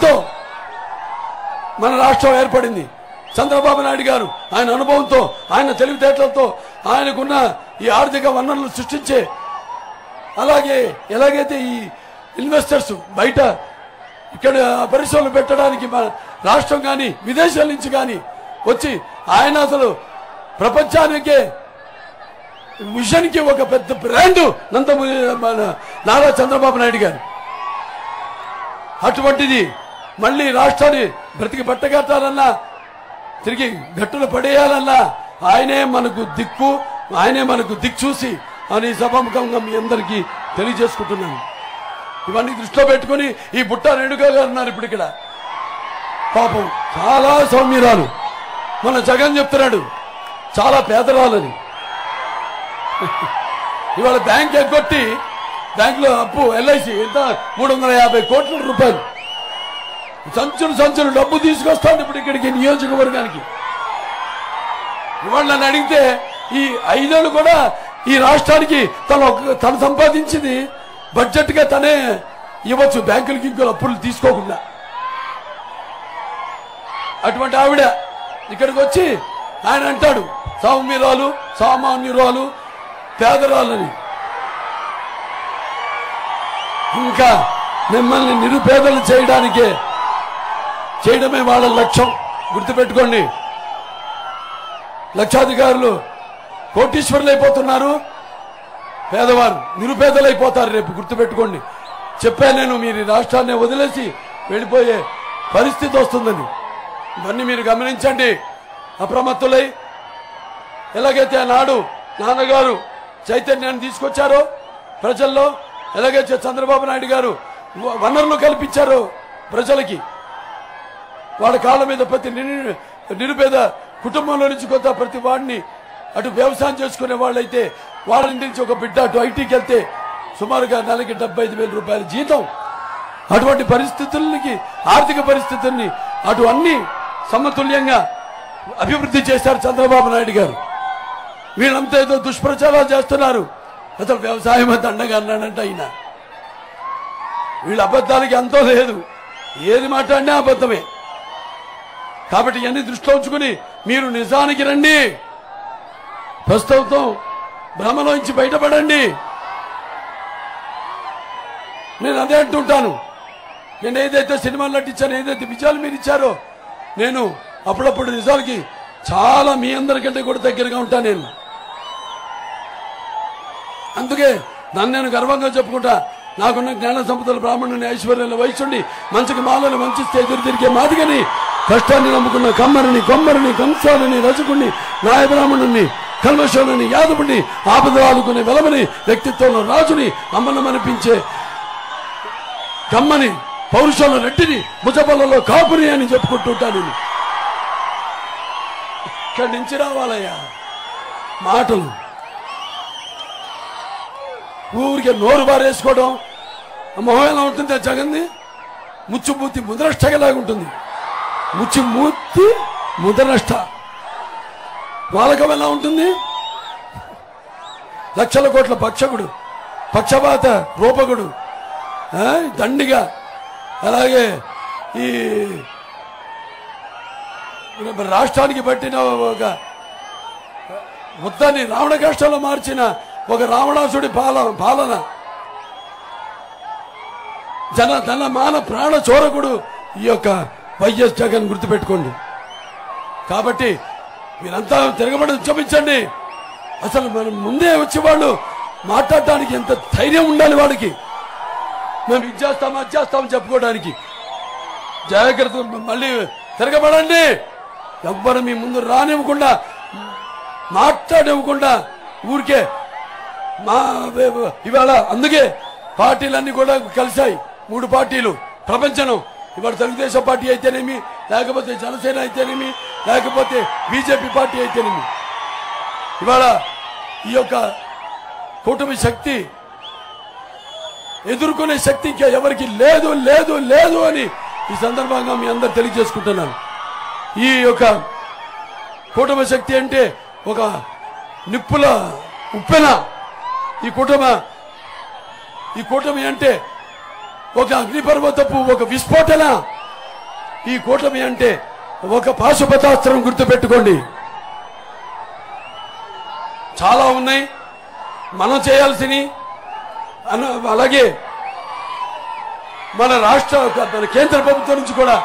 తో మన రాష్ట్రం ఏర్పడింది. చంద్రబాబు నాయుడు గారు ఆయన అనుభవంతో, ఆయన తెలివితేటలతో, ఆయనకున్న ఈ ఆర్థిక వనరులు సృష్టించే, అలాగే ఎలాగైతే ఈ ఇన్వెస్టర్స్ బయట ఇక్కడ పరిశ్రమలు పెట్టడానికి మన రాష్ట్రం కానీ విదేశాల నుంచి కానీ వచ్చి ఆయన అసలు ప్రపంచానికే విజన్కి ఒక పెద్ద బ్రాండ్ నారా చంద్రబాబు నాయుడు గారు. అటువంటిది మళ్ళీ రాష్ట్రాన్ని బ్రతికి పట్టగట్టాలన్నా, తిరిగి గట్టులు పడేయాలన్నా ఆయనే మనకు దిక్కు, ఆయనే మనకు దిక్చూసి అని సభాముఖంగా మీ అందరికీ తెలియజేసుకుంటున్నాను. ఇవన్నీ దృష్టిలో పెట్టుకుని ఈ బుట్ట రేణుకా గారు ఉన్నారు ఇప్పుడు ఇక్కడ. పాపం చాలా సౌమ్యురాలు. మన జగన్ చెప్తున్నాడు చాలా పేదరాలని. ఇవాళ బ్యాంక్ ఎగ్గొట్టి బ్యాంకులో అప్పు ఎల్ఐసి ఎంత 350 కోట్ల రూపాయలు సంచులు డబ్బు తీసుకొస్తాను ఇప్పుడు ఇక్కడికి నియోజకవర్గానికి. ఇవాళ నన్ను అడిగితే ఈ 5 ఏళ్ళు కూడా ఈ రాష్ట్రానికి తను సంపాదించింది బడ్జెట్ గా తనే ఇవ్వచ్చు బ్యాంకులకి ఇంకో అప్పులు తీసుకోకుండా. అటువంటి ఆవిడ ఇక్కడికి వచ్చి ఆయన అంటాడు సౌమ్యురాలు, సామాన్యురాలు, పేదరాలని. ఇంకా మిమ్మల్ని నిరుపేదలు చేయడమే వాళ్ళ లక్ష్యం. గుర్తుపెట్టుకోండి, లక్షాధికారులు కోటీశ్వరులు అయిపోతున్నారు, పేదవారు నిరుపేదలైపోతారు రేపు. గుర్తుపెట్టుకోండి. చెప్పాను నేను, మీరు రాష్ట్రాన్ని వదిలేసి వెళ్ళిపోయే పరిస్థితి వస్తుందని. ఇవన్నీ మీరు గమనించండి, అప్రమత్తులై. ఎలాగైతే నాడు నాన్నగారు చైతన్యాన్ని తీసుకొచ్చారో ప్రజల్లో, ఎలాగైతే చంద్రబాబు నాయుడు గారు వనరులు కల్పించారో ప్రజలకి, వాళ్ళ కాళ్ళ మీద ప్రతి నిరుపేద కుటుంబంలో నుంచి కొంత ప్రతి వాడిని అటు వ్యవసాయం చేసుకునే వాళ్ళైతే వాళ్ళ నుంచి ఒక బిడ్డ అటు ఐటీకి వెళ్తే సుమారుగా నెలకి 75,000 రూపాయల జీతం. అటువంటి పరిస్థితులకి, ఆర్థిక పరిస్థితుల్ని అటు అన్ని సమతుల్యంగా అభివృద్ధి చేశారు చంద్రబాబు నాయుడు గారు. వీళ్ళంతా ఏదో దుష్ప్రచారాలు చేస్తున్నారు. అసలు వ్యవసాయం దండగా అన్నాడంట ఆయన. వీళ్ళ అబద్ధాలకి అంతో లేదు, ఏది మాట్లాడినా అబద్ధమే. కాబట్టి ఇవన్నీ దృష్టిలో ఉంచుకుని మీరు నిజానికి రండి, ప్రస్తుతం భ్రమలోంచి బయటపడండి. నేను అదే అంటుంటాను. నేను ఏదైతే సినిమాలు నటించాను, ఏదైతే విజయాలు మీరు ఇచ్చారో, నేను అప్పుడప్పుడు నిజాలకి చాలా మీ అందరికంటే కూడా దగ్గరగా ఉంటాను నేను. అందుకే నన్ను నేను గర్వంగా చెప్పుకుంటా. నాకున్న జ్ఞాన సంపదలు, బ్రాహ్మణుని, ఐశ్వర్యాల, వయసుండి మంచికి మాలను వంచిస్తే ఎదురు తిరిగే మాదిగని, కష్టాన్ని నమ్ముకున్న కమ్మరిని, కొమ్మరిని, కంసాలని, రజకుణ్ణి, నాయ బ్రాహ్మణుని, కల్మశోని, యాదవుని, ఆపదలు ఆదుకునే వెలమని, వ్యక్తిత్వంలో రాజుని, అమ్మనమనిపించే కమ్మని, పౌరుషంలో రెడ్డిని, భుజబలలో కాపుని అని చెప్పుకుంటుంటాను. ఇక్కడి నుంచి రావాలయ్యా మాటలు. ఊరికే నోరు బారేసుకోవడం, మొహం ఎలా ఉంటుంది జగన్ది? ముచ్చుమూర్తి ముద్రష్టలాగా ఉంటుంది. ముచ్చుమూర్తి ముద్రనష్ట వాళ్ళకం ఎలా ఉంటుంది? లక్షల కోట్ల పక్షకుడు, పక్షపాత రూపకుడు, దండిగా. అలాగే ఈ రాష్ట్రానికి పట్టిన ఒక మొత్తాన్ని రావణ కష్టంలో మార్చిన ఒక రావణాసుడి పాలన, ధన మాన ప్రాణ చోరకుడు ఈ యొక్క వైఎస్ జగన్. గుర్తుపెట్టుకోండి. కాబట్టి మీరంతా తిరగబడి ఉద్యమించండి. అసలు మనం ముందే వచ్చేవాళ్ళు మాట్లాడటానికి ఎంత ధైర్యం ఉండాలి వాడికి. మేము ఇది చేస్తాం, అది చేస్తామని చెప్పుకోవడానికి. జాగ్రత్త, మళ్ళీ తిరగబడండి. ఎవ్వరు మీ ముందు రానివ్వకుండా, మాట్లాడివ్వకుండా ఊరికే ఇవాళ అందుకే పార్టీలన్నీ కూడా కలిశాయి. 3 పార్టీలు ప్రపంచం. ఇవాళ తెలుగుదేశం పార్టీ అయితేనేమి, లేకపోతే జనసేన అయితేనేమి, లేకపోతే బీజేపీ పార్టీ అయితేనేమి, ఇవాళ ఈ యొక్క కూటమి శక్తి ఎదుర్కొనే శక్తి ఇంకా ఎవరికి లేదు లేదు లేదు అని ఈ సందర్భంగా మీ అందరు తెలియజేసుకుంటున్నాను. ఈ యొక్క కూటమి శక్తి అంటే ఒక నిప్పుల ఉప్పెన. ఈ కూటమి అంటే ఒక అగ్నిపర్వతపు ఒక విస్ఫోటన. ఈ కూటమి అంటే ఒక పాశుపతాస్త్రం గుర్తుపెట్టుకోండి. చాలా ఉన్నాయి మనం చేయాల్సినవి. అలాగే మన కేంద్ర ప్రభుత్వం నుంచి కూడా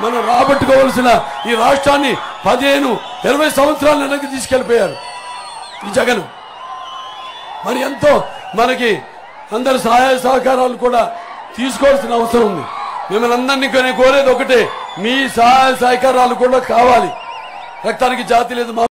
మనం రాబట్టుకోవాల్సిన ఈ రాష్ట్రాన్ని 15-20 సంవత్సరాల వెనక్కి తీసుకెళ్లిపోయారు ఈ జగన్. మరి ఎంతో మనకి అందరి సహాయ సహకారాలు కూడా తీసుకోవాల్సిన అవసరం ఉంది. మిమ్మల్ని అందరినీ కోరేది ఒకటే, మీ సహాయ సహకారాలు కూడా కావాలి. రక్తానికి జాతి లేదు.